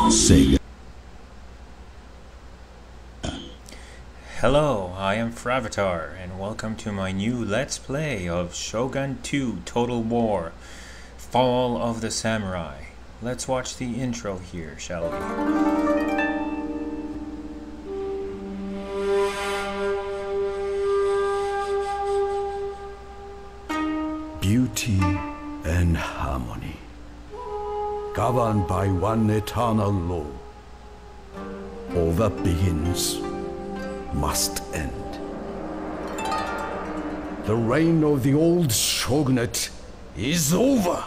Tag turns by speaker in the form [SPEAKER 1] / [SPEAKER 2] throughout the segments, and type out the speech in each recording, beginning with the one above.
[SPEAKER 1] Sega.
[SPEAKER 2] Hello, I am FrAvatar, and welcome to my new Let's Play of Shogun 2 Total War, Fall of the Samurai. Let's watch the intro here, shall we?
[SPEAKER 1] Beauty and harmony, governed by one eternal law. All that begins must end. The reign of the old shogunate is over.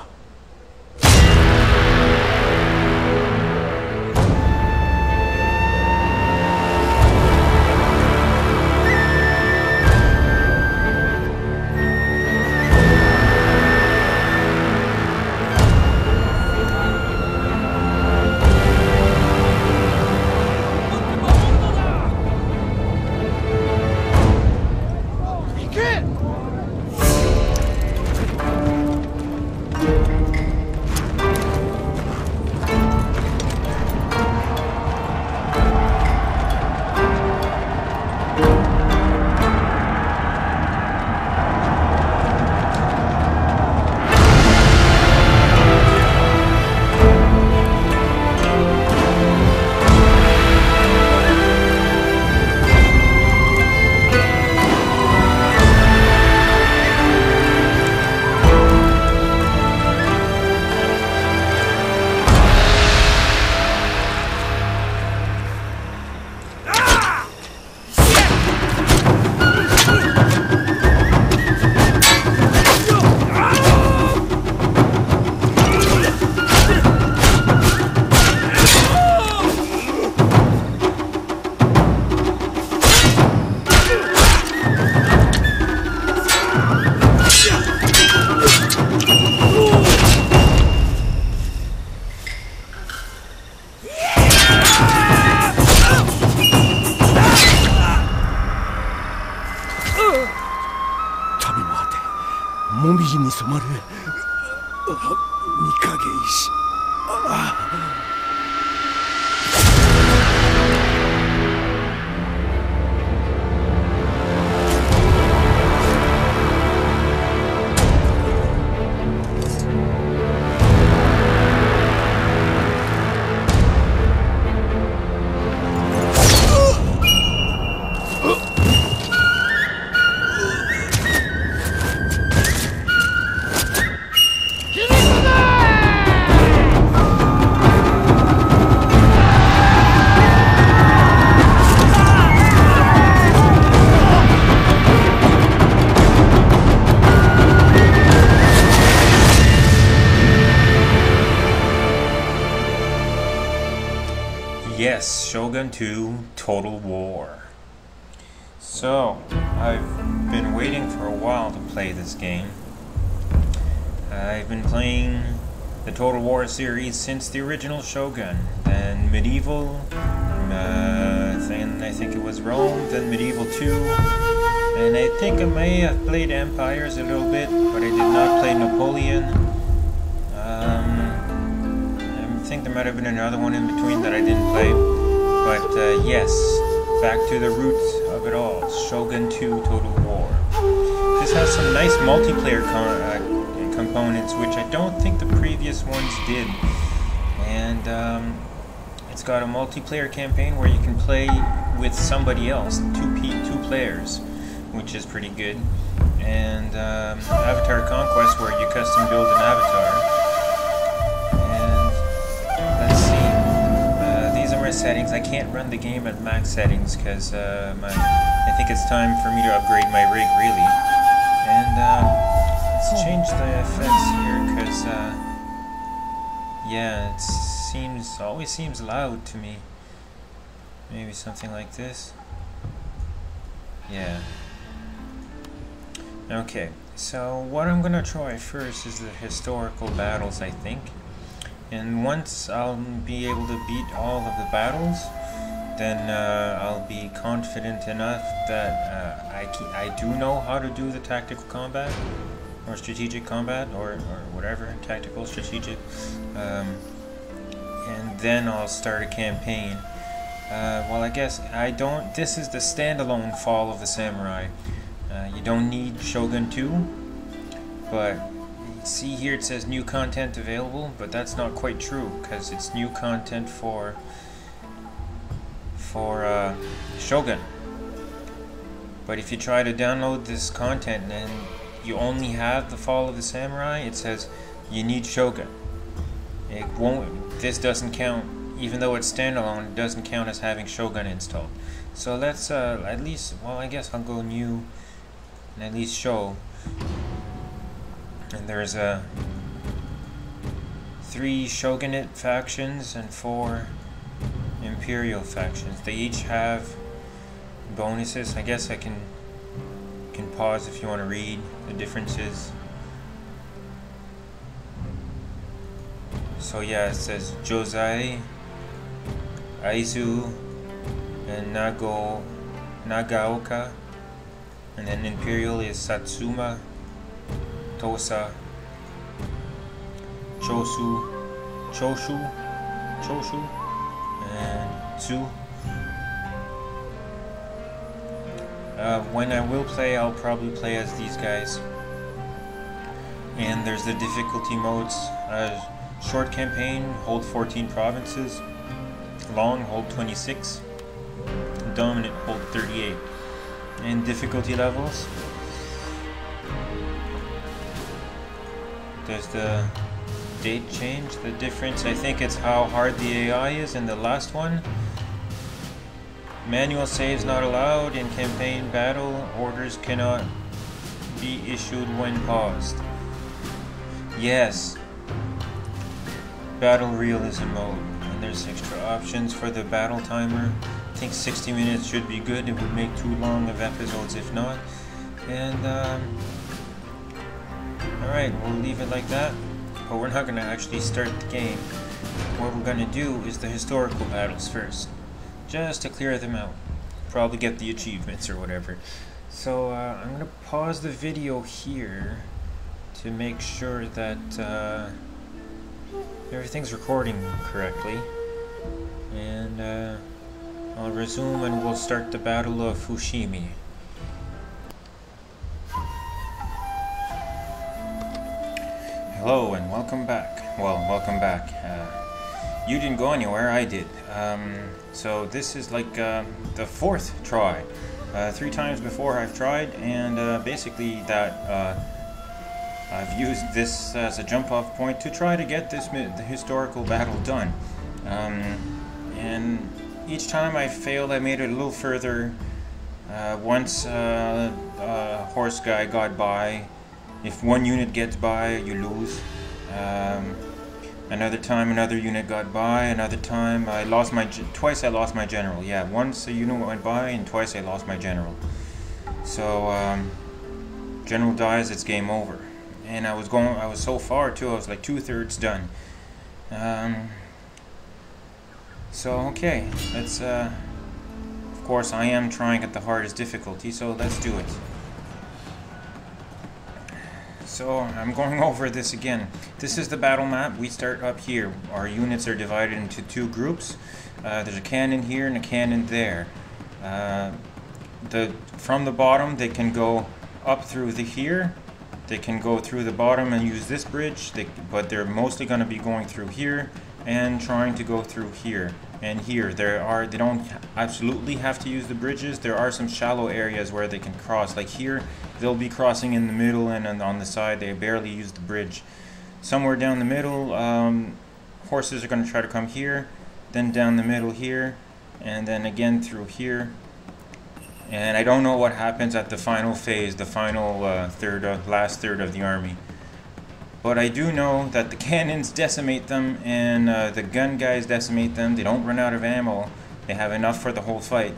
[SPEAKER 2] Yes, Shogun 2 Total War. So, I've been waiting for a while to play this game. I've been playing the Total War series since the original Shogun, then Medieval, then I think it was Rome, then Medieval 2, and I think I may have played Empires a little bit, but I did not play Napoleon. I think there might have been another one in between that I didn't play, but yes, back to the roots of it all, Shogun 2 Total War. This has some nice multiplayer components, which I don't think the previous ones did, and it's got a multiplayer campaign where you can play with somebody else, two players, which is pretty good, and Avatar Conquest, where you custom build an avatar. Settings. I can't run the game at max settings because I think it's time for me to upgrade my rig, really. And let's change the effects here because yeah, it always seems loud to me. Maybe something like this. Yeah. Okay, so what I'm gonna try first is the historical battles, I think. And once I'll be able to beat all of the battles, then I'll be confident enough that I do know how to do the tactical combat, or strategic combat, or whatever, tactical, strategic, and then I'll start a campaign. Well, I guess I don't. This is the standalone Fall of the Samurai. You don't need Shogun 2, but see here it says new content available, but that's not quite true because it's new content for Shogun. But if you try to download this content and you only have the Fall of the Samurai, it says you need Shogun. It won't. This doesn't count, even though it's standalone. It doesn't count as having Shogun installed. So let's at least. Well, I guess I'll go new and at least show. And there's 3 Shogunate factions and 4 Imperial factions. They each have bonuses. I guess I can pause if you want to read the differences. So yeah, it says Josei, Aizu, and Nagaoka, and then Imperial is Satsuma, Tosa, Choshu, and Tsu. When I will play, I'll probably play as these guys. And there's the difficulty modes. Short campaign, hold 14 provinces. Long, hold 26. Dominant, hold 38. And difficulty levels. There's the date change. The difference, I think it's how hard the AI is in the last one. Manual saves not allowed in campaign battle. Orders cannot be issued when paused. Yes. Battle realism mode. And there's extra options for the battle timer. I think 60 minutes should be good. It would make too long of episodes if not. And alright, we'll leave it like that. But we're not going to actually start the game. What we're going to do is the historical battles first. Just to clear them out. Probably get the achievements or whatever. So I'm going to pause the video here to make sure that everything's recording correctly. And I'll resume and we'll start the Battle of Fushimi. Hello and welcome back. Well, welcome back. You didn't go anywhere, I did. So this is like the 4th try. 3 times before I've tried, and basically that I've used this as a jump-off point to try to get the historical battle done. And each time I failed, I made it a little further. Once a horse guy got by. If one unit gets by, you lose. Another time, another unit got by. Another time, I lost my twice. I lost my general. Yeah, once a unit went by, and twice I lost my general. So general dies, it's game over. And I was so far too. I was like 2/3 done. So okay, let's. Of course, I am trying at the hardest difficulty, so let's do it. So I'm going over this again. This is the battle map. We start up here. Our units are divided into 2 groups. There's a cannon here and a cannon there. From the bottom, they can go up through here. They can go through the bottom and use this bridge, but they're mostly going to be going through here and trying to go through here and here. They don't absolutely have to use the bridges. There are some shallow areas where they can cross. Like here, they'll be crossing in the middle, and on the side they barely use the bridge. Somewhere down the middle, horses are going to try to come here, then down the middle here, and then again through here. And I don't know what happens at the final phase, the final last third of the army. But I do know that the cannons decimate them, and the gun guys decimate them. They don't run out of ammo. They have enough for the whole fight.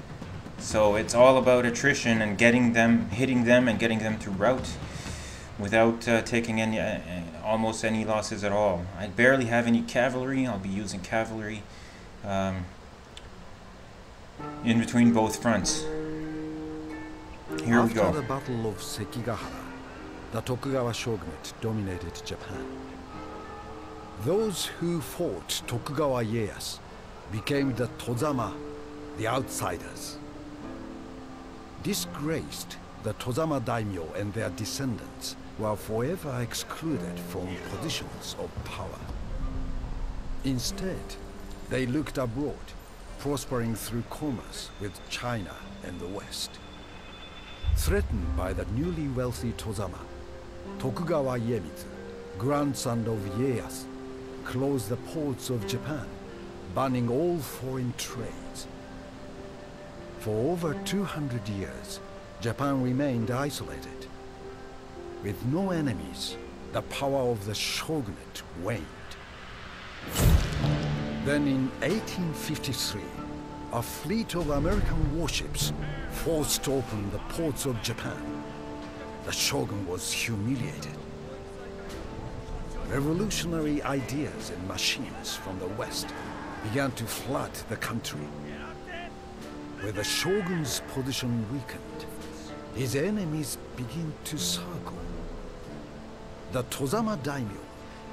[SPEAKER 2] So it's all about attrition and hitting them and getting them to rout without taking almost any losses at all. I barely have any cavalry. I'll be using cavalry in between both fronts. Here we go.
[SPEAKER 1] After the Battle of Sekigahara, the Tokugawa Shogunate dominated Japan. Those who fought Tokugawa Ieyasu became the Tozama, the outsiders. Disgraced, the Tozama daimyo and their descendants were forever excluded from positions of power. Instead, they looked abroad, prospering through commerce with China and the West. Threatened by the newly wealthy Tozama, Tokugawa Iemitsu, grandson of Ieyasu, closed the ports of Japan, banning all foreign trades. For over 200 years, Japan remained isolated. With no enemies, the power of the shogunate waned. Then in 1853, a fleet of American warships forced open the ports of Japan. The shogun was humiliated. Revolutionary ideas and machines from the West began to flood the country. Where the shogun's position weakened, his enemies began to circle. The Tozama daimyo,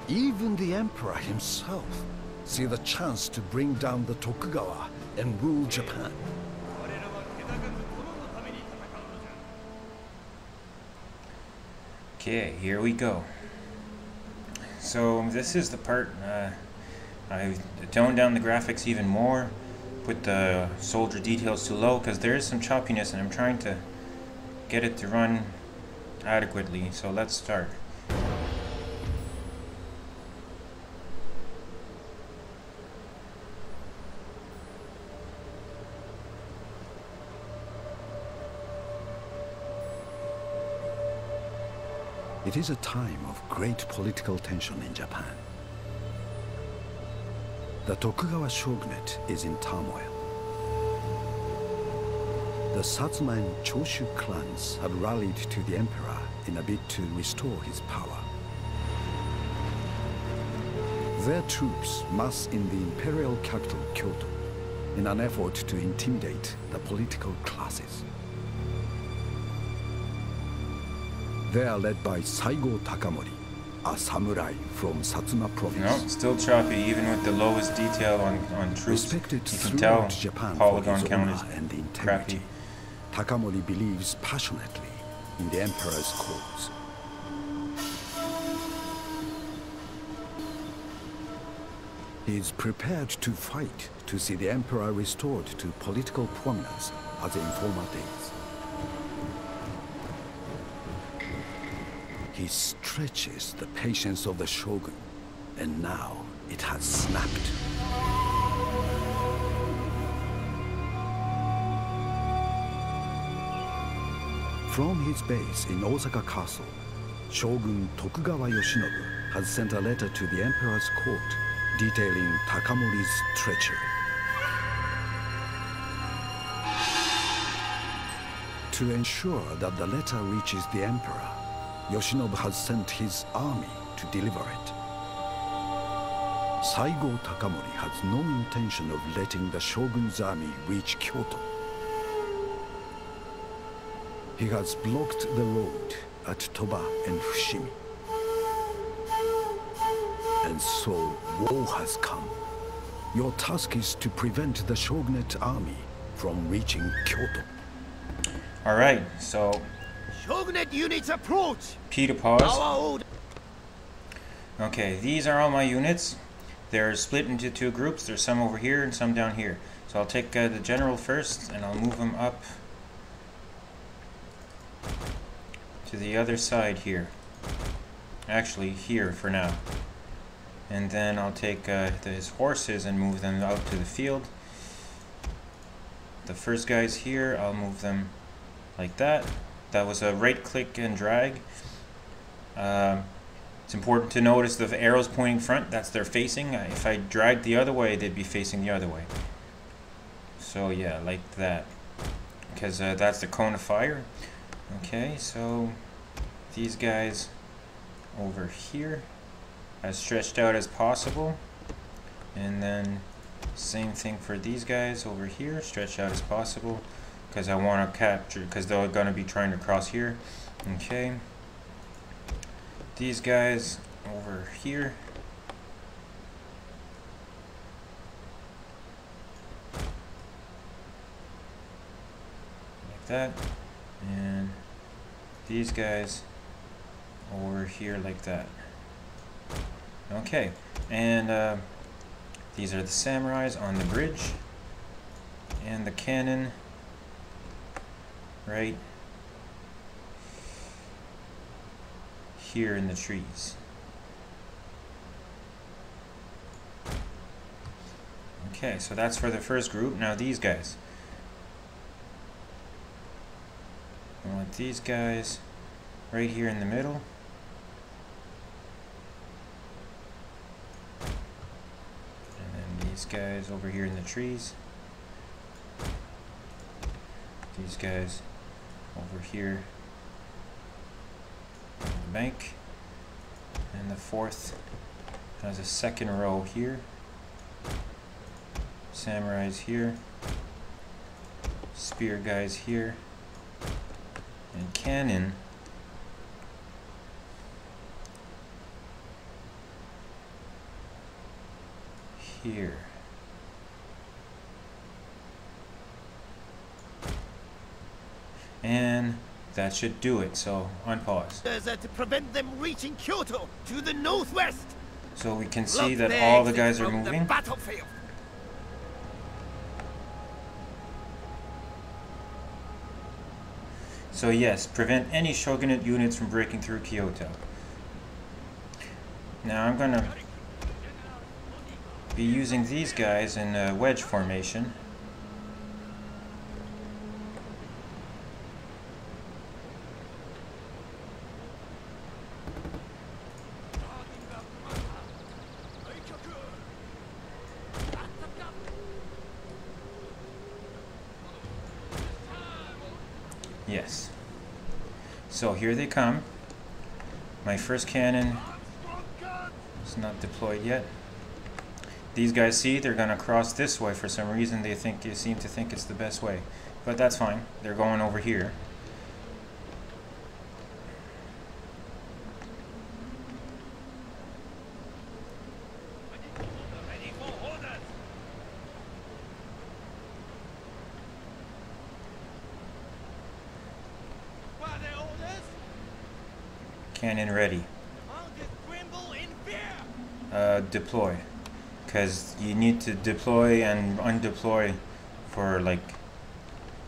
[SPEAKER 1] even the emperor himself, see the chance to bring down the Tokugawa and rule Japan.
[SPEAKER 2] Okay, here we go. So this is the part I toned down the graphics even more, put the soldier details too low because there is some choppiness and I'm trying to get it to run adequately. So let's start.
[SPEAKER 1] It is a time of great political tension in Japan. The Tokugawa shogunate is in turmoil. The Satsuma and Choshu clans have rallied to the emperor in a bid to restore his power. Their troops mass in the imperial capital Kyoto in an effort to intimidate the political classes. They are led by Saigo Takamori, a samurai from Satsuma province.
[SPEAKER 2] No, still choppy, even with the lowest detail on troops.
[SPEAKER 1] Respected
[SPEAKER 2] you can tell
[SPEAKER 1] Japan
[SPEAKER 2] polygon
[SPEAKER 1] for his
[SPEAKER 2] count
[SPEAKER 1] honor
[SPEAKER 2] is
[SPEAKER 1] and the integrity.
[SPEAKER 2] crappy.
[SPEAKER 1] Takamori believes passionately in the emperor's cause. He is prepared to fight to see the emperor restored to political prominence as in former days. He stretches the patience of the shogun, and now it has snapped. From his base in Osaka Castle, Shogun Tokugawa Yoshinobu has sent a letter to the emperor's court detailing Takamori's treachery. To ensure that the letter reaches the emperor, Yoshinobu has sent his army to deliver it. Saigo Takamori has no intention of letting the shogun's army reach Kyoto. He has blocked the road at Toba and Fushimi. And so war has come. Your task is to prevent the shogunate army from reaching Kyoto.
[SPEAKER 2] Alright, so
[SPEAKER 3] Shogunate units approach!
[SPEAKER 2] P to pause. Okay, these are all my units. They're split into two groups. There's some over here and some down here. So I'll take the general first and I'll move him up to the other side here. Actually, here for now. And then I'll take his horses and move them out to the field. The first guys here, I'll move them like that. That was a right click and drag. It's important to notice the arrows pointing front, that's their facing. If I dragged the other way, they'd be facing the other way. So yeah, like that. Because that's the cone of fire. Okay, so these guys over here as stretched out as possible. And then same thing for these guys over here, stretched out as possible. Because I want to capture, because they're going to be trying to cross here. Okay. These guys over here, that, and these guys over here like that. Okay, and these are the samurais on the bridge, and the cannon right here in the trees. Okay, so that's for the first group. Now these guys. I want these guys right here in the middle. And then these guys over here in the trees. These guys over here on the bank. And the fourth has a second row here. Samurais here. Spear guys here. And cannon here. And that should do it, so unpause.
[SPEAKER 3] To prevent them reaching Kyoto to the northwest.
[SPEAKER 2] So we can see that all the guys are moving.
[SPEAKER 3] Battlefield.
[SPEAKER 2] So yes, prevent any shogunate units from breaking through Kyoto. Now I'm going to be using these guys in a wedge formation. Yes. So here they come. My first cannon is not deployed yet. These guys, see, they're gonna cross this way for some reason. They seem to think it's the best way, but that's fine. They're going over here. Cannon ready. Deploy. Because you need to deploy and undeploy for like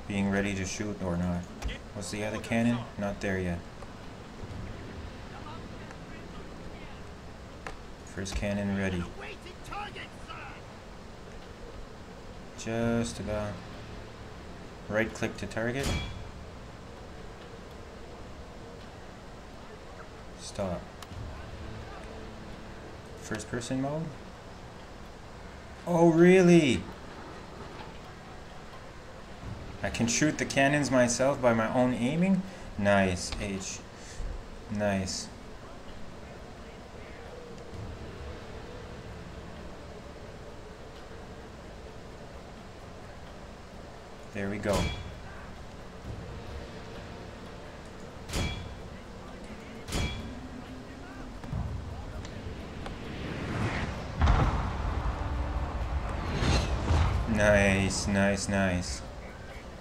[SPEAKER 2] being ready to shoot or not. What's the other cannon? Not there yet. First cannon ready. Just about. Right click to target. Stop. First person mode? Oh really? I can shoot the cannons myself by my own aiming? Nice, H. Nice. There we go. Nice, nice, nice.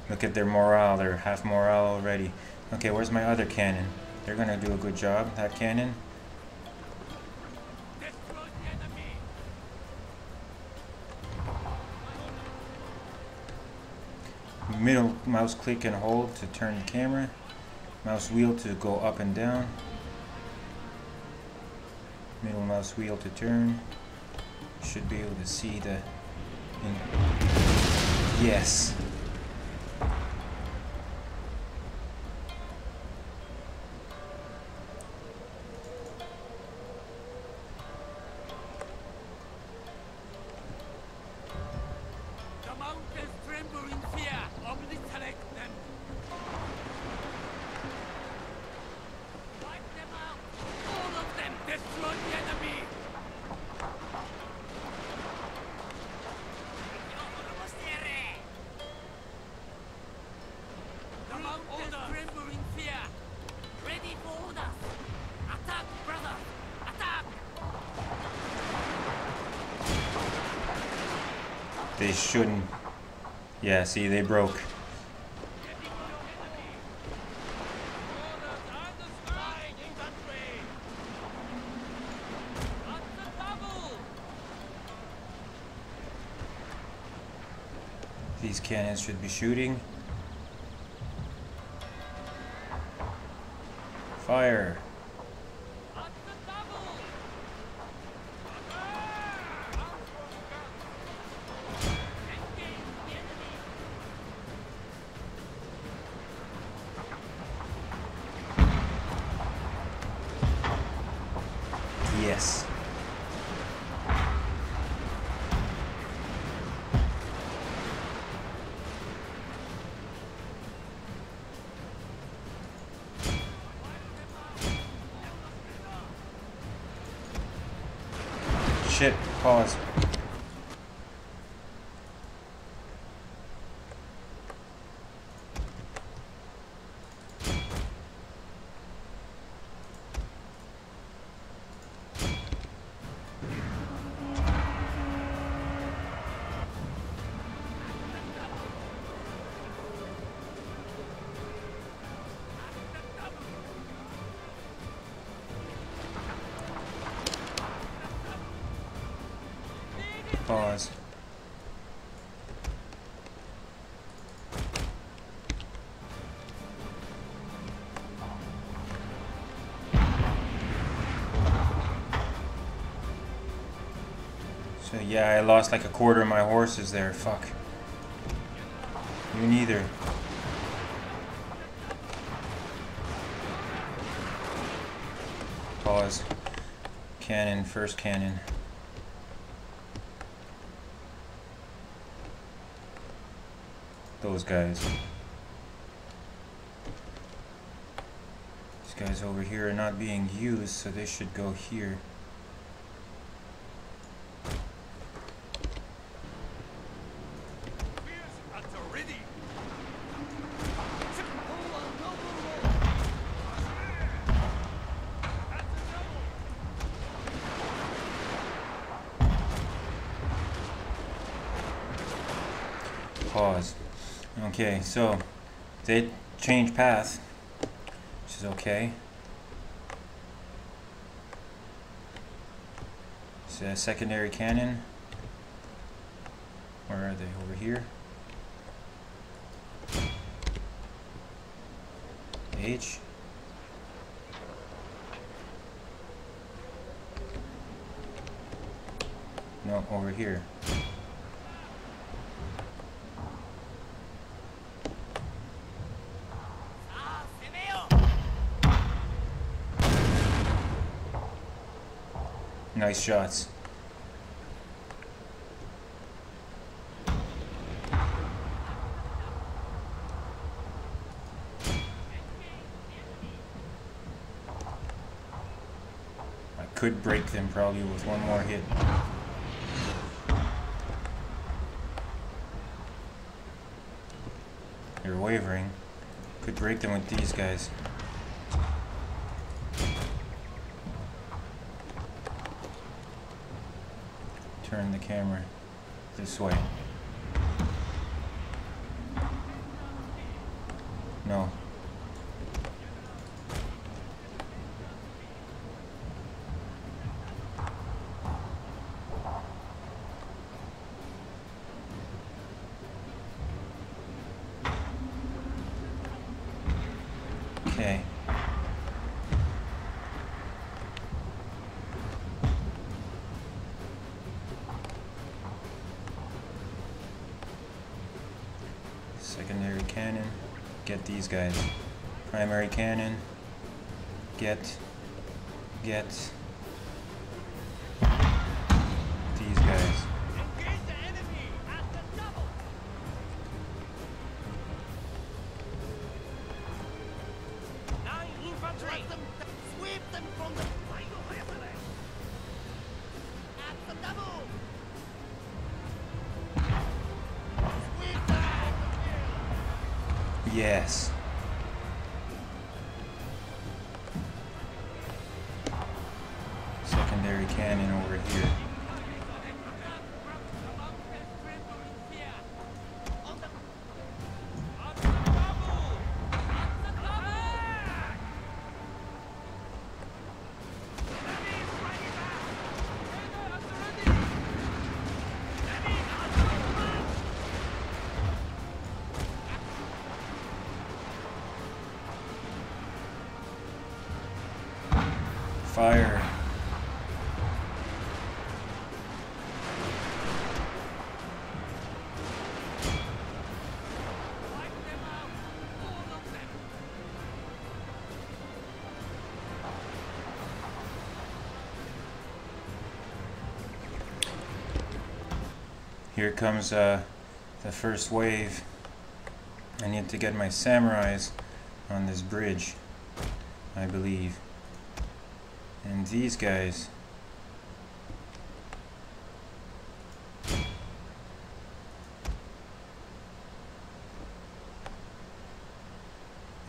[SPEAKER 2] Look at their morale. They're half morale already. Okay, where's my other cannon? They're gonna do a good job, that cannon. Middle mouse click and hold to turn the camera. Mouse wheel to go up and down. Middle mouse wheel to turn. Should be able to see the... Yes.
[SPEAKER 3] The mountains tremble in fear. Obliterate them. Wipe them out. All of them. Destroy the enemy. The mountains tremble in fear. Ready for orders. Attack, brother. Attack.
[SPEAKER 2] They shouldn't. Yeah, see, they broke. These cannons should be shooting. Fire! Yes. Shit, pause. Pause. So yeah, I lost like a quarter of my horses there. Fuck. You neither. Pause. Cannon, first cannon. Those guys. These guys over here are not being used, so they should go here. Pause. Okay, so they changed path, which is okay. It's a secondary cannon. Where are they? Over here. H. No, over here. Nice shots. I could break them probably with one more hit. They're wavering. Could break them with these guys. Turn the camera this way. No. Okay. Secondary cannon, get these guys. Primary cannon, get these guys.
[SPEAKER 3] Engage the enemy at the double. Nine infantry. Sweep them from the at the double. Sweep them from the field.
[SPEAKER 2] Yes. Secondary cannon over here. Fire.
[SPEAKER 3] Wipe them out! All of them!
[SPEAKER 2] Here comes the first wave. I need to get my samurais on this bridge, I believe. And these guys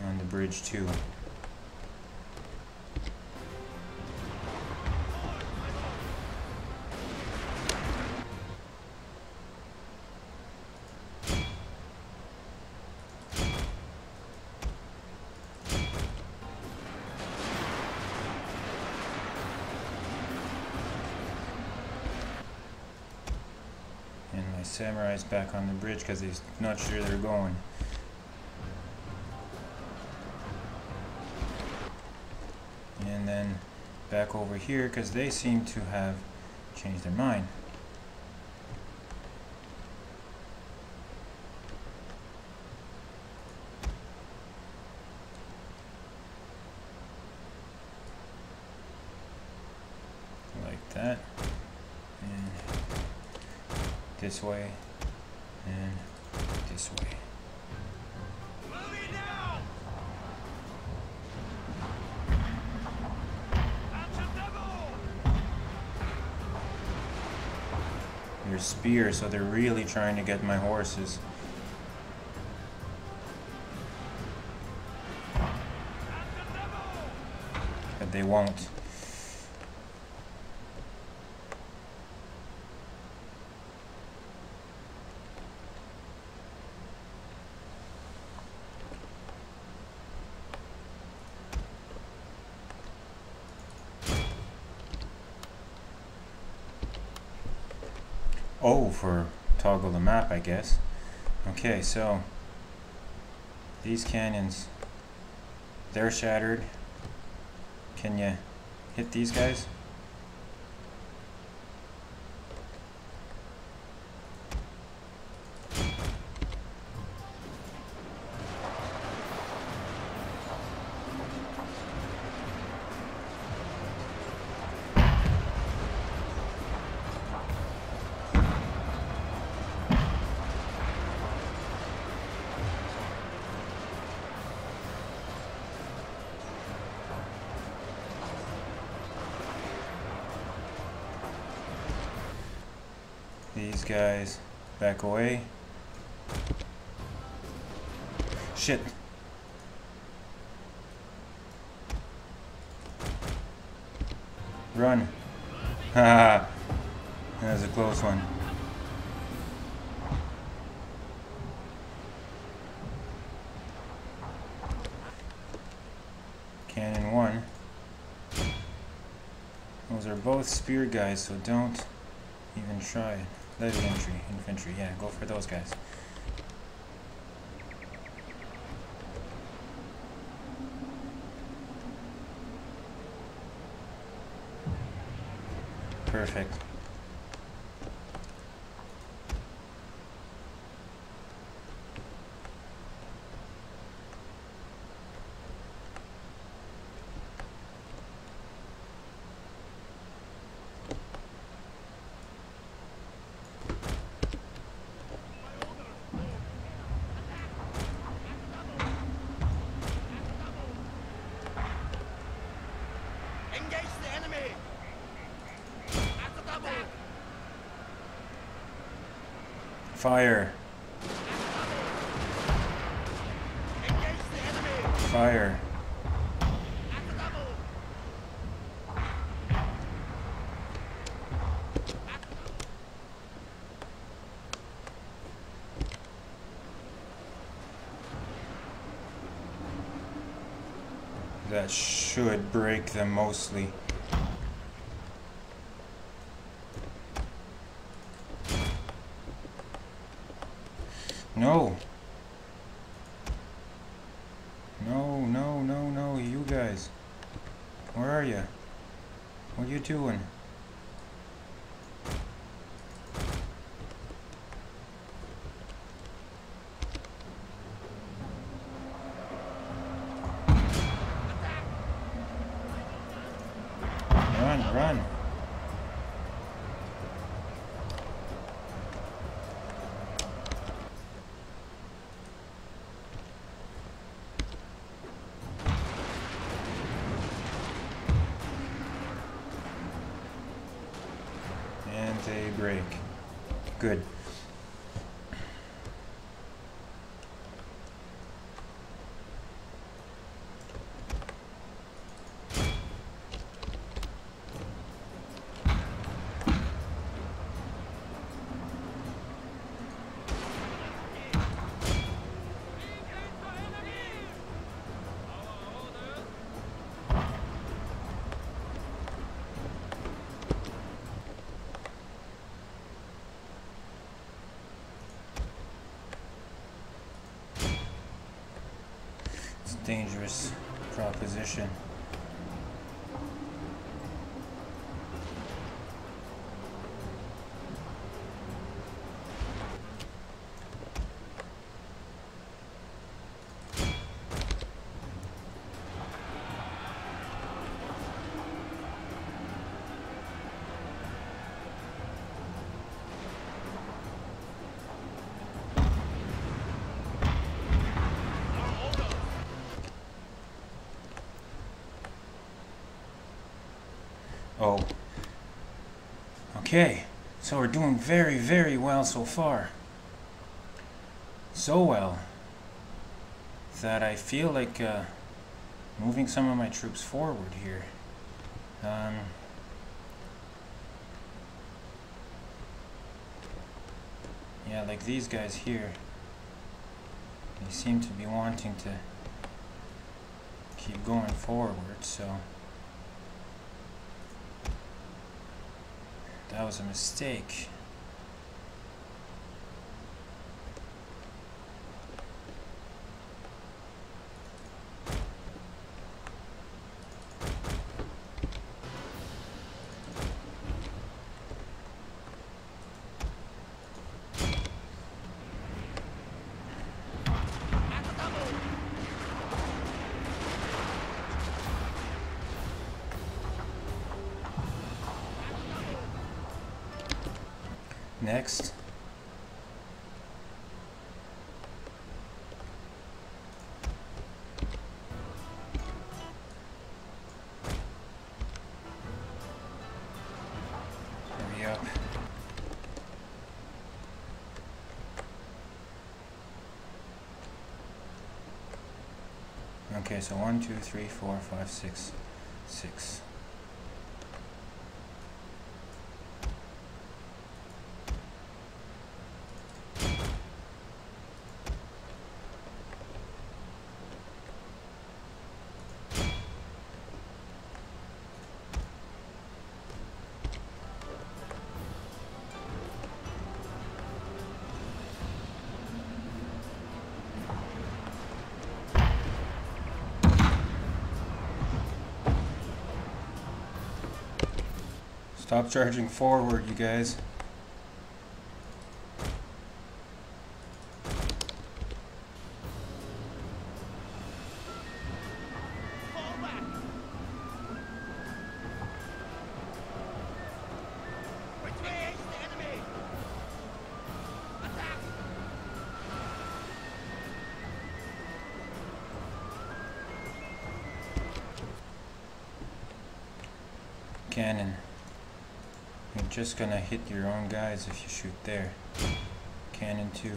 [SPEAKER 2] on the bridge too. And my samurai's back on the bridge because he's not sure they're going. And then back over here because they seem to have changed their mind. Like that. And this way. And this way. They're spears, so they're really trying to get my horses. But they won't. Oh, for toggle the map, I guess. Okay, so these cannons, they're shattered. Can you hit these guys? These guys back away. Shit. Run. Haha. That was a close one. Cannon 1. Those are both spear guys, so don't even try. Light infantry, yeah, go for those guys. Perfect. Fire. Fire. That should break them mostly. No. No, no, no, no, you guys. Where are you? What are you doing? Run, run. And a break. Good. Dangerous proposition. Oh. Okay, so we're doing very, very well so far. So well that I feel like moving some of my troops forward here. Yeah, like these guys here. They seem to be wanting to keep going forward, so that was a mistake. Next. Hurry up. Okay, so 1, 2, 3, 4, 5, 6, 6. Stop charging forward, you guys.
[SPEAKER 3] Fall back! Which way is the enemy? Attack!
[SPEAKER 2] Cannon. You're just gonna hit your own guys if you shoot there. Cannon 2.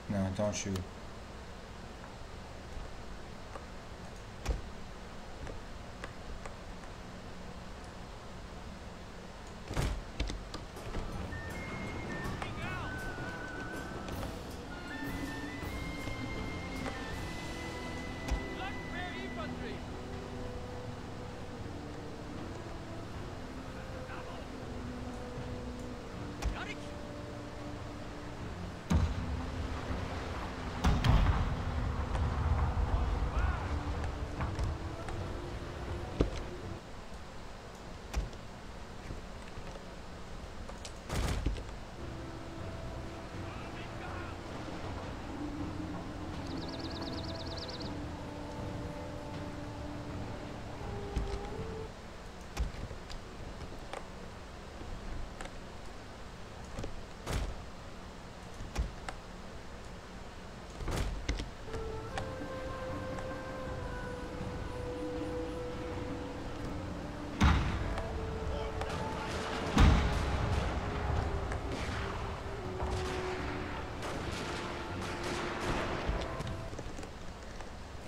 [SPEAKER 2] No, don't shoot.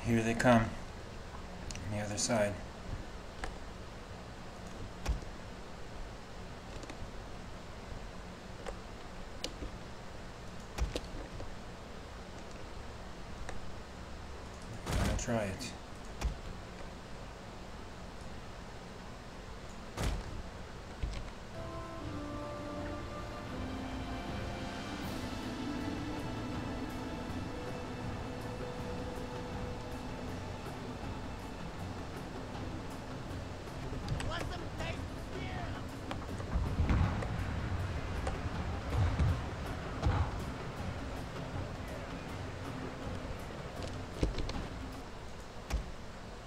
[SPEAKER 2] Here they come. On the other side. I'm gonna try it.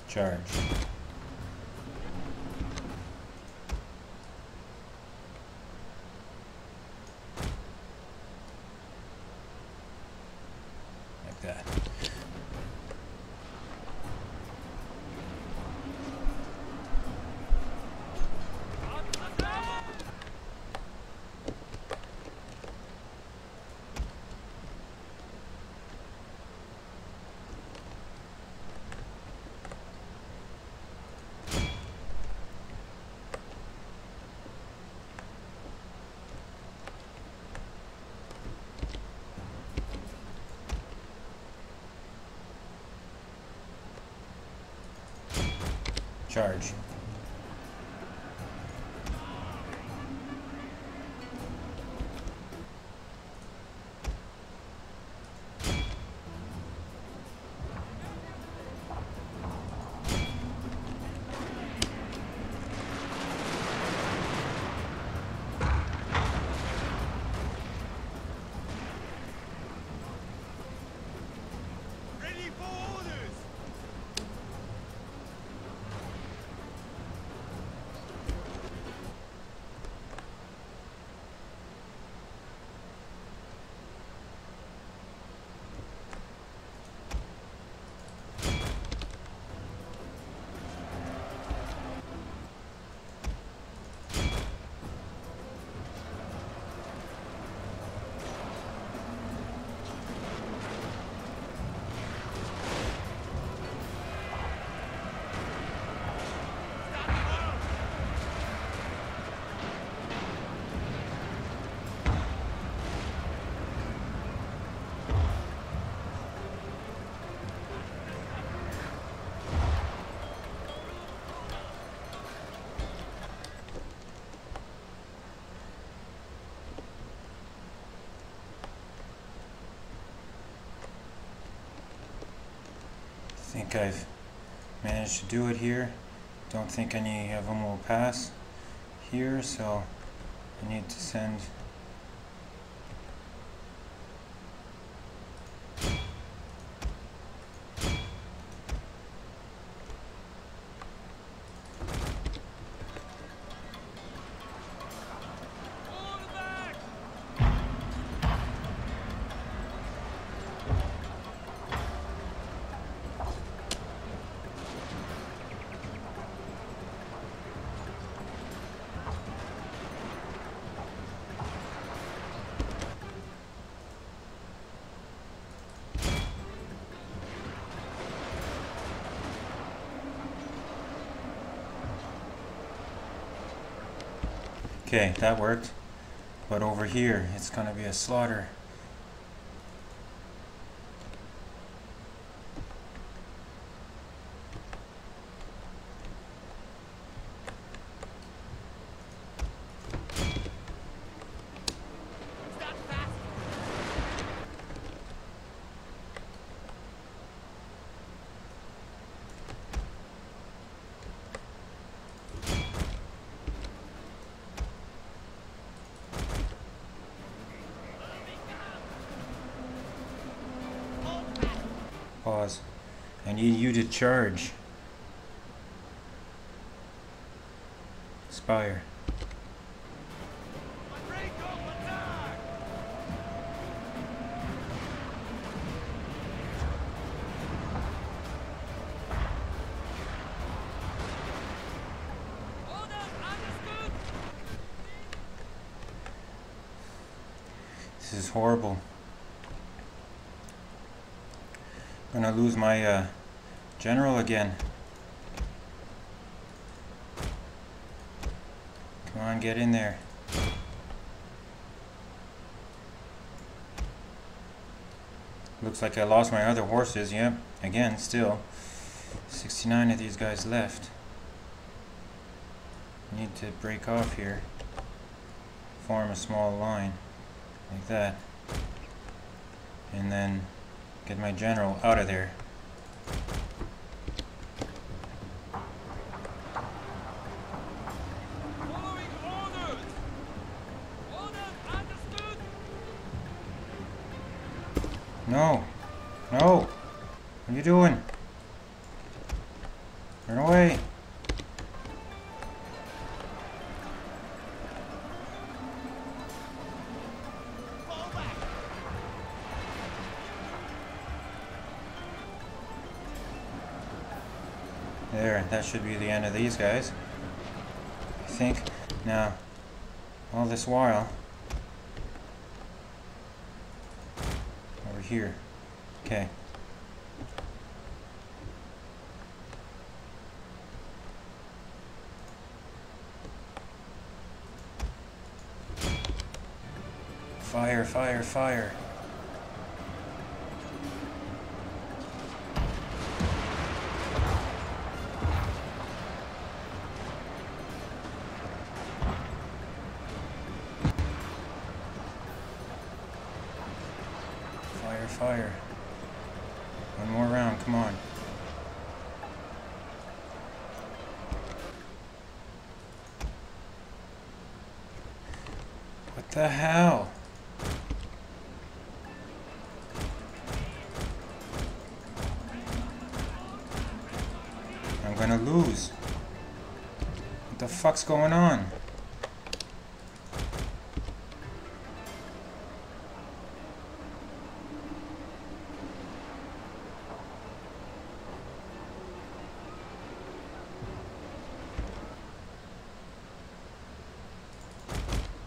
[SPEAKER 2] Charge. Like that. Charge.
[SPEAKER 3] Ready for orders!
[SPEAKER 2] I think I've managed to do it here. Don't think any of them will pass here, so I need to send Okay, that worked. But over here, it's gonna be a slaughter. Pause. I need you to charge. Spire. This is horrible. I'm gonna lose my General again. Come on, get in there. Looks like I lost my other horses. Yep, again, still 69 of these guys left. Need to break off here. Form a small line like that, and then get my general out of there.
[SPEAKER 3] Following orders! Orders understood!
[SPEAKER 2] No! No! What are you doing? Run away!
[SPEAKER 3] Fall back!
[SPEAKER 2] There, that should be the end of these guys, I think. Now, all this while, over here. Okay. Fire, fire, fire. Fire, fire. One more round, come on. What the hell? I'm gonna lose. What the fuck's going on?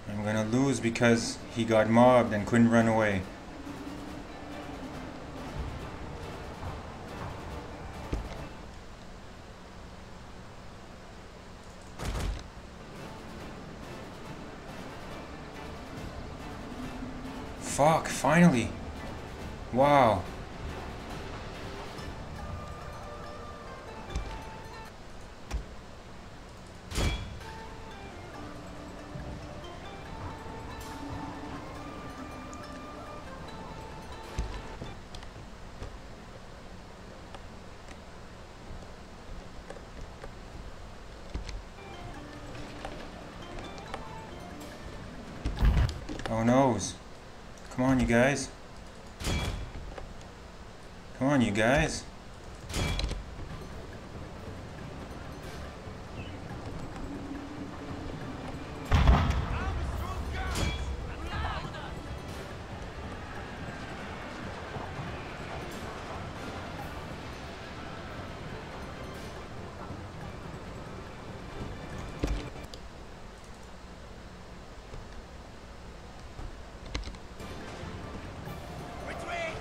[SPEAKER 2] I'm gonna lose because he got mobbed and couldn't run away. Fuck, finally. Wow. Oh noes. Come on, you guys. Come on, you guys.
[SPEAKER 3] Retreat!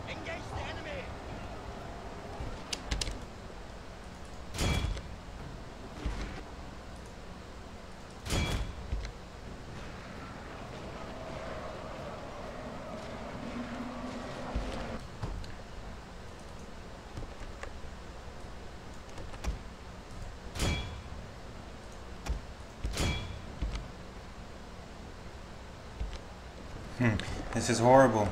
[SPEAKER 3] Engage the enemy!
[SPEAKER 2] This is horrible.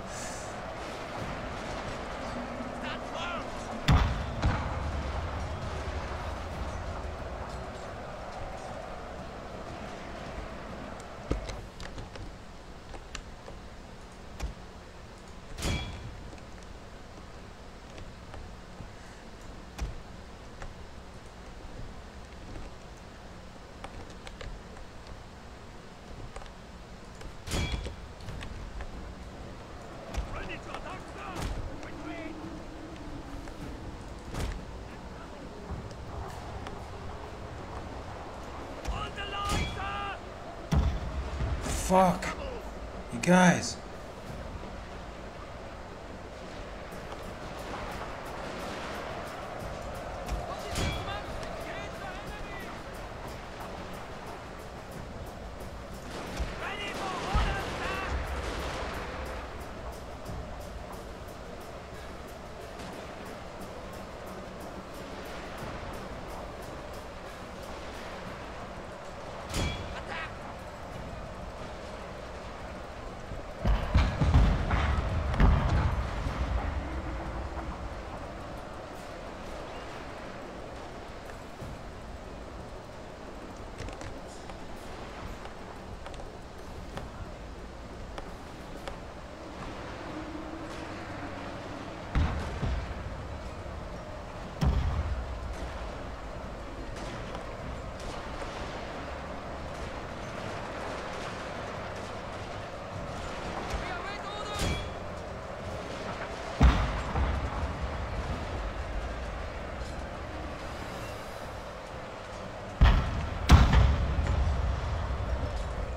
[SPEAKER 3] Stand firm!
[SPEAKER 2] fuck? You guys.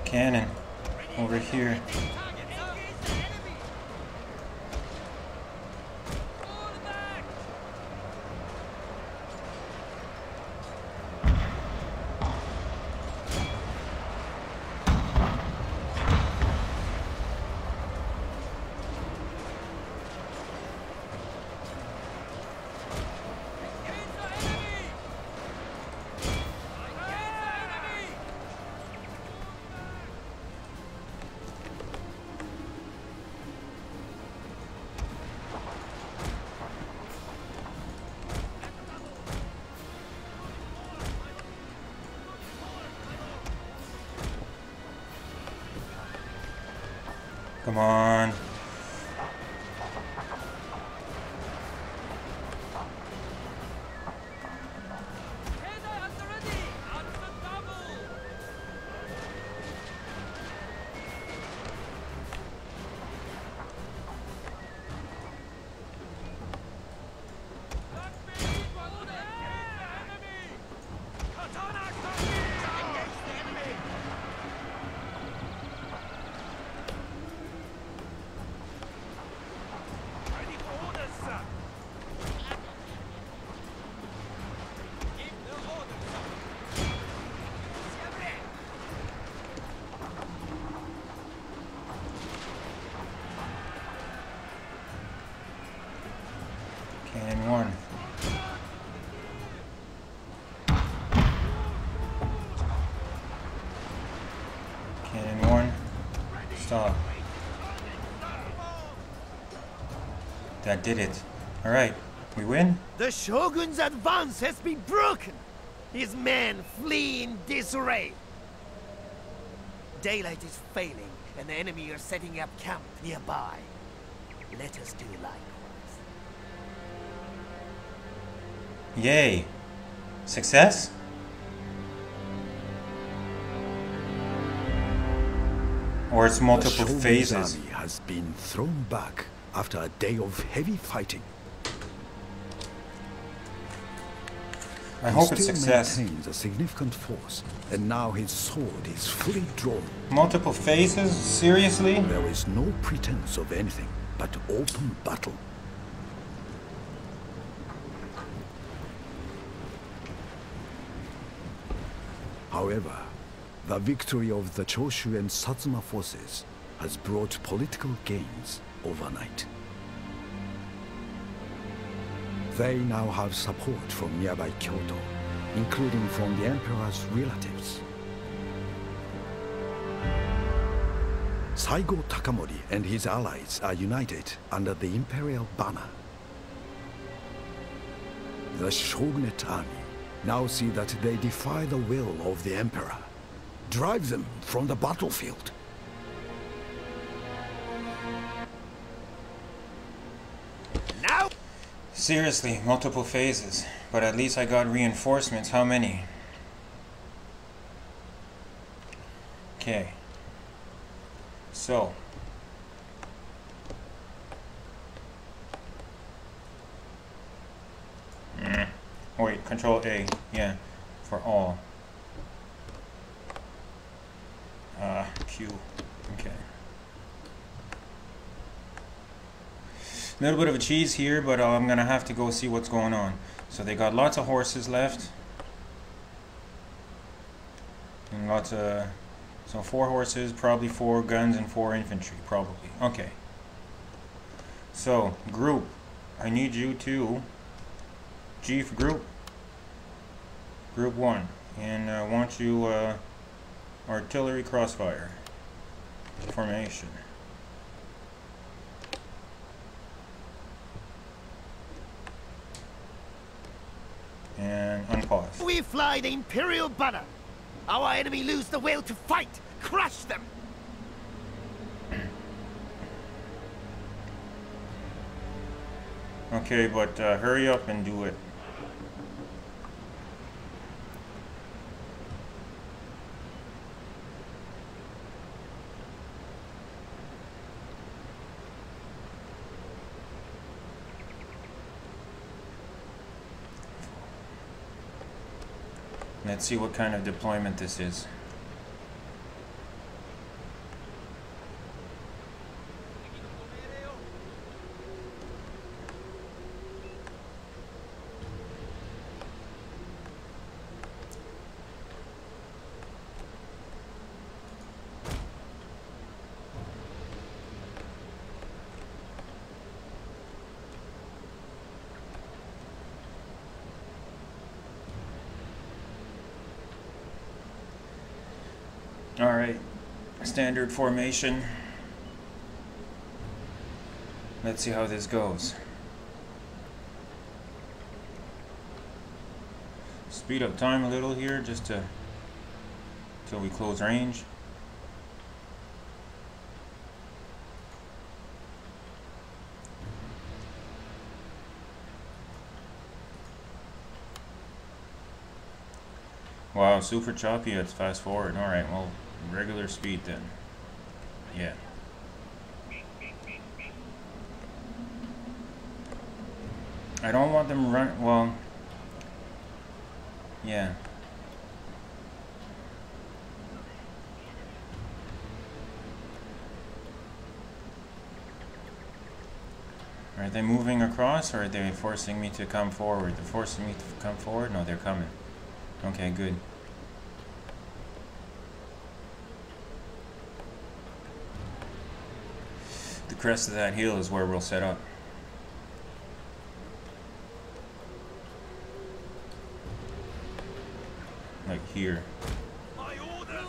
[SPEAKER 2] Cannon over here. Come on. Cannon one. Cannon one. Stop. That did it. Alright, we win?
[SPEAKER 4] The Shogun's advance has been broken. His men flee in disarray. Daylight is failing, and the enemy are setting up camp nearby. Let us do likewise.
[SPEAKER 2] Yay. Success? Or it's multiple
[SPEAKER 1] The Shogun's
[SPEAKER 2] phases.
[SPEAKER 1] army has been thrown back after a day of heavy fighting.
[SPEAKER 2] I hope
[SPEAKER 1] He
[SPEAKER 2] it's
[SPEAKER 1] still
[SPEAKER 2] success.
[SPEAKER 1] maintains a significant force, and now his sword is fully drawn.
[SPEAKER 2] Multiple phases? Seriously?
[SPEAKER 1] There is no pretense of anything but open battle. However, the victory of the Choshu and Satsuma forces has brought political gains overnight. They now have support from nearby Kyoto, including from the Emperor's relatives. Saigo Takamori and his allies are united under the imperial banner. The Shogunate army now see that they defy the will of the Emperor. Drive them from the battlefield.
[SPEAKER 4] Now!
[SPEAKER 2] Seriously, multiple phases. But at least I got reinforcements. How many? Okay. So. Wait, Control A. Yeah, for all. Q. A little bit of a cheese here, but I'm gonna have to go see what's going on. So they got lots of horses left. And lots of... So 4 horses, probably 4 guns, and 4 infantry, probably. Okay. So, group. I need you to... G for group. Group 1. And I want you artillery crossfire. Formation. And unpause.
[SPEAKER 4] We fly the Imperial banner. Our enemy lose the will to fight. Crush them.
[SPEAKER 2] Okay, but hurry up and do it. Let's see what kind of deployment this is. Alright, standard formation. Let's see how this goes. Speed up time a little here just to till we close range. Wow, super choppy, it's fast forward. Alright, well, regular speed then. Yeah. I don't want them run, well, yeah. Are they moving across, or are they forcing me to come forward? They're forcing me to come forward? No, they're coming. Okay, good. The crest of that hill is where we'll set up. Like here.
[SPEAKER 3] My orders,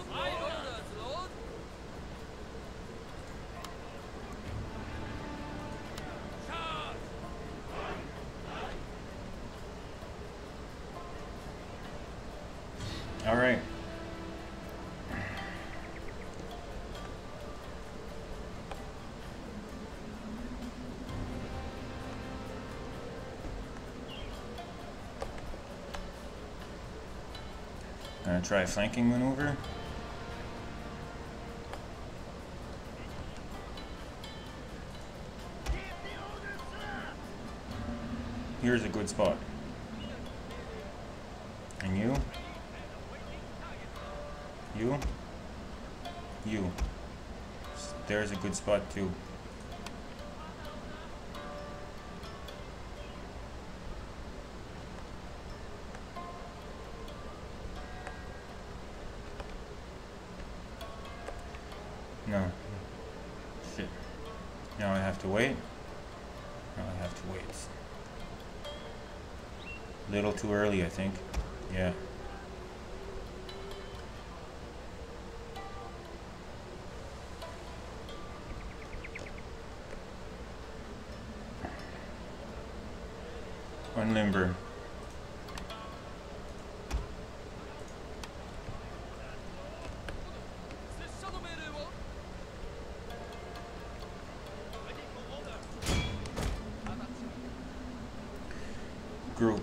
[SPEAKER 3] Lord. Charge!
[SPEAKER 2] All right. Gonna try a flanking maneuver. Here's a good spot. And you? You? You. There's a good spot too. No. Shit. Now I have to wait. Now I have to wait. A little too early, I think. Yeah. Unlimber. Group.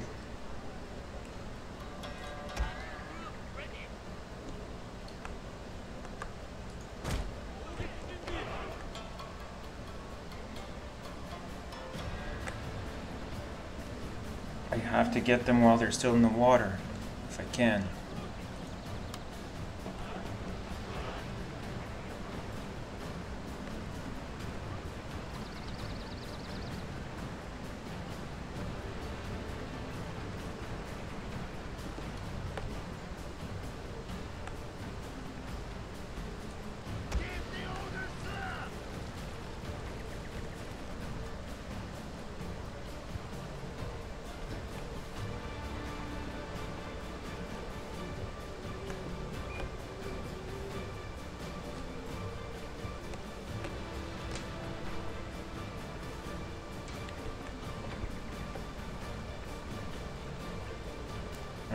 [SPEAKER 2] I have to get them while they're still in the water, if I can.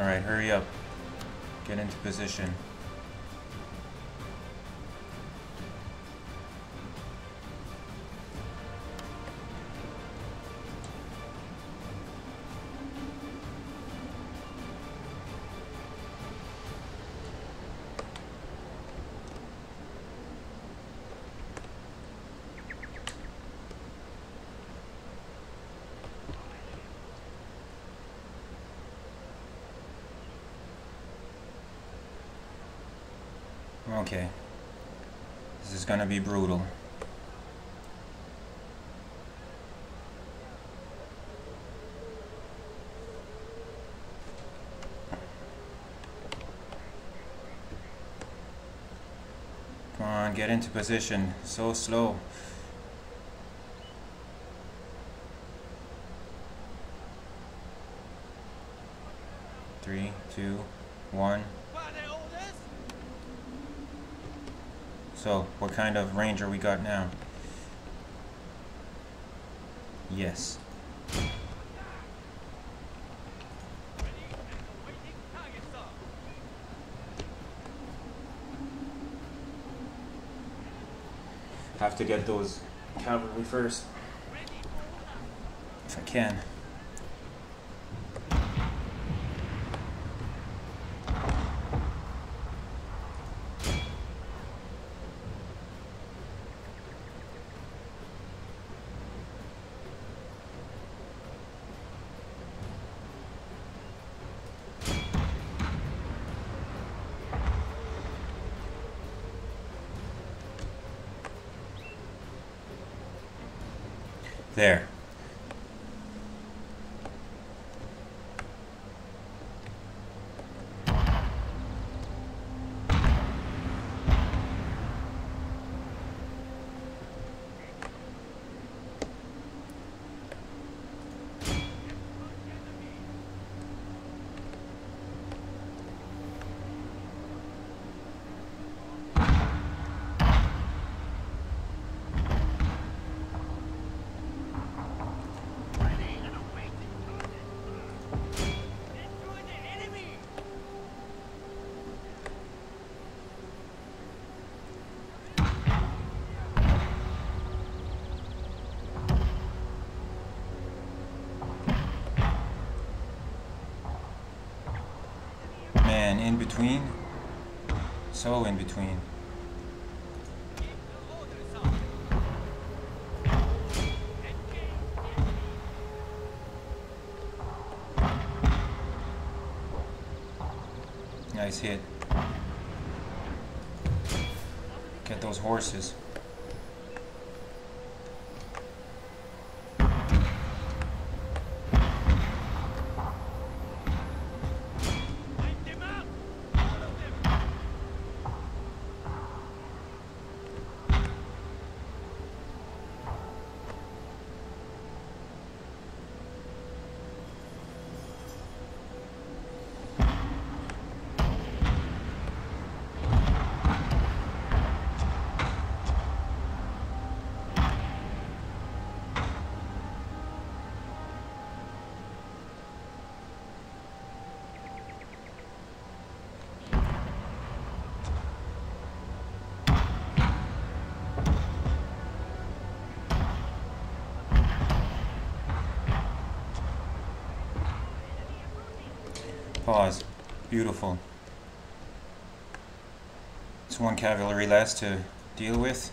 [SPEAKER 2] Alright, hurry up. Get into position. Okay. This is gonna be brutal. Come on, get into position. So slow. Three, two, one. So, what kind of ranger we got now? Yes. Have to get those cavalry first, if I can. There. Man, in between. So in between. Nice hit. Get those horses. Pause. Beautiful. It's one cavalry less to deal with.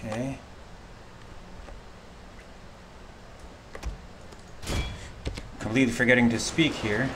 [SPEAKER 2] Okay. Completely forgetting to speak here.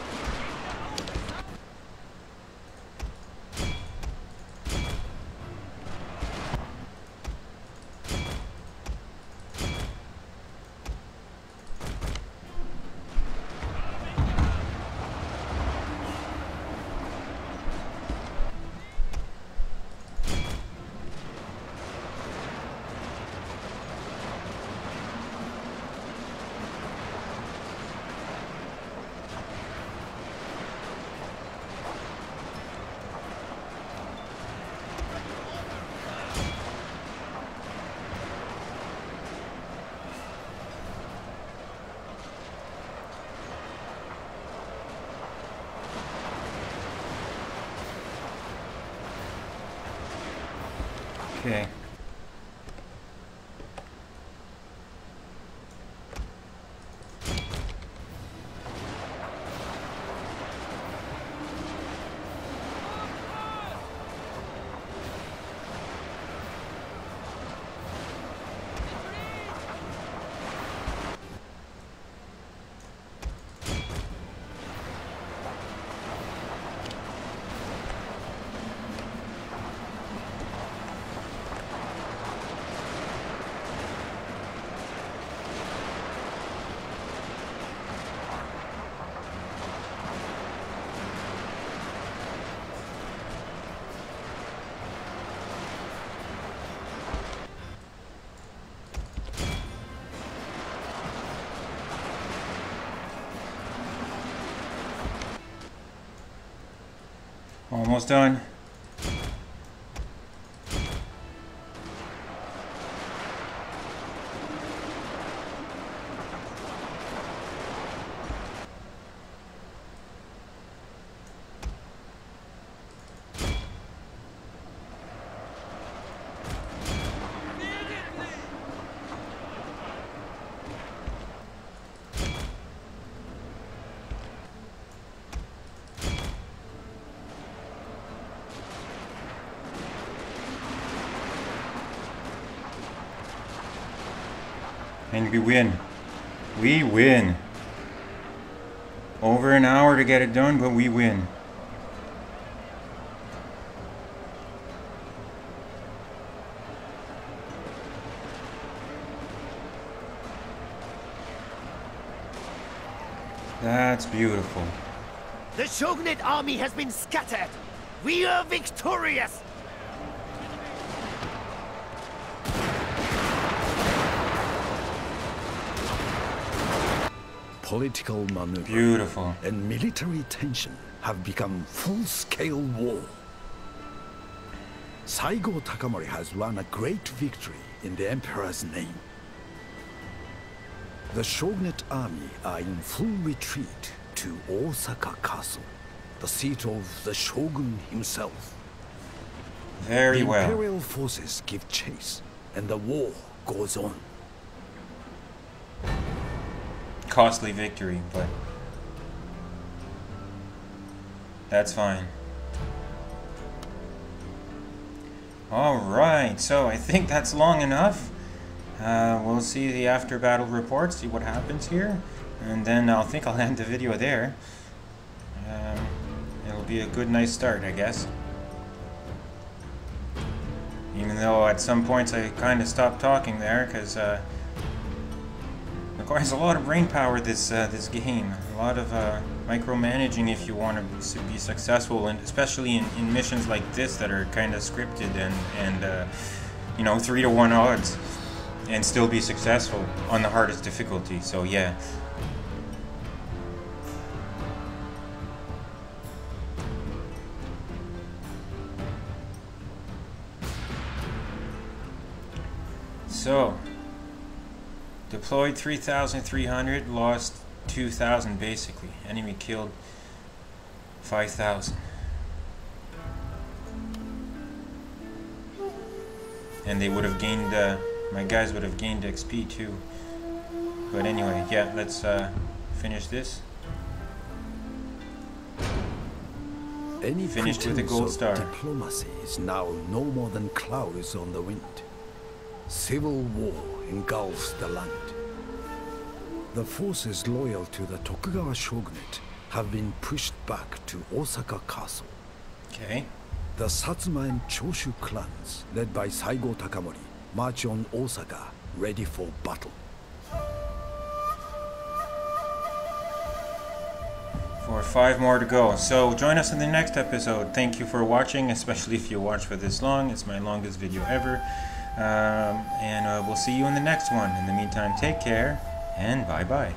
[SPEAKER 2] Okay. Almost done. And we win. We win. Over an hour to get it done, but we win. That's beautiful.
[SPEAKER 4] The Shogunate army has been scattered. We are victorious.
[SPEAKER 1] Political maneuver
[SPEAKER 2] Beautiful.
[SPEAKER 1] and military tension have become full-scale war. Saigo Takamori has won a great victory in the Emperor's name. The Shogunate army are in full retreat to Osaka Castle, the seat of the Shogun himself.
[SPEAKER 2] Very well.
[SPEAKER 1] The Imperial forces give chase, and the war goes on.
[SPEAKER 2] Costly victory, but that's fine. Alright, so I think that's long enough. We'll see the after battle report, see what happens here, and then I think I'll end the video there. It'll be a good, nice start, I guess. Even though at some points I kind of stopped talking there, because requires a lot of brain power, this game. A lot of micromanaging if you want to be successful, and especially in missions like this that are kind of scripted and you know, 3-to-1 odds, and still be successful on the hardest difficulty. So yeah. So deployed 3,300, lost 2,000 basically. Enemy killed 5,000. And they would have gained, my guys would have gained XP too. But anyway, yeah, let's finish this.
[SPEAKER 1] Any
[SPEAKER 2] Finished with a gold star.
[SPEAKER 1] Diplomacy is now no more than clouds on the wind. civil war engulfs the land. The forces loyal to the Tokugawa shogunate have been pushed back to Osaka Castle.
[SPEAKER 2] Okay.
[SPEAKER 1] The Satsuma and Choshu clans, led by Saigo Takamori, march on Osaka, ready for battle.
[SPEAKER 2] For 5 more to go. So join us in the next episode. Thank you for watching, especially if you watch for this long. It's my longest video ever. And we'll see you in the next one. In the meantime, take care and bye-bye.